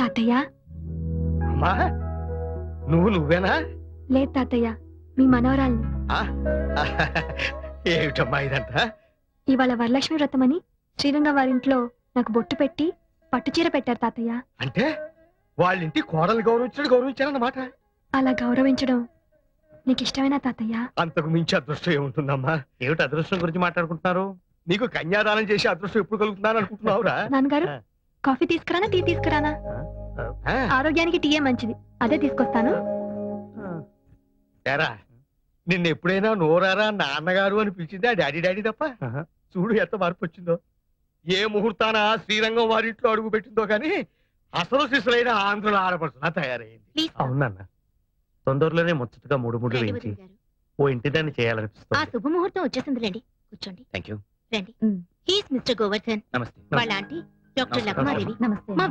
తాతయ్య. అమ్మా నువ్వేనా? లేదు తాతయ్య, మీ మనవరాల్ని. ఏమిటమ్మా ఇదంతా? ఇవాళ వరలక్ష్మి వ్రతం అని శ్రీరంగ వారింట్లో నాకు బొట్టు పెట్టి పట్టుచీర పెట్టారు తాతయ్య. అంటే వాళ్ళింటి కోడలు గౌరవించారన్నమాట. అలా గౌరవించడం నీకు ఇష్టమేనా తాతయ్య? అంతకు మించి అదృష్టం ఏముంటుందమ్మా? ఏమిటి అదృష్టం గురించి మాట్లాడుకుంటున్నారు? నీకు కన్యాదానం చేసి అదృష్టం ఎప్పుడు కలుగుతున్నాను అనుకుంటున్నావురా? నాన్నగారు, కాఫీ తీసుకురానా టీ తీసుకురానా? ఆరోగ్యానికి టీయే మంచిది, అదే తీసుకొస్తాను. ఏరా, నిన్న ఎప్పుడైనా నోరారా నాన్నగారు అని పిలిచింది ఆ డాడీ డాడీ తప్ప? చూడు ఎంత మార్పు వచ్చిందో. ఏ ముహూర్తాన శ్రీరంగం వారింట్లో అడుగు పెట్టిందో కానీ అసలు శిశులైన ఆంధ్రుల ఆడపడుతున్నా తయారైంది. అవునన్న, తొందరలోనే ముచ్చటగా 3 ముళ్ళు వేయించి ఓ ఇంటి దాన్ని చేయాలనిపిస్తుంది. ఆ శుభముహూర్తం వచ్చేసిందిలేండి, కూర్చోండి. Thank you. రండి. He's mister Govardhan. నమస్తే. వాళ్ళ ఆంటీ డాక్టర్ లక్మాదేవి. నమస్తే.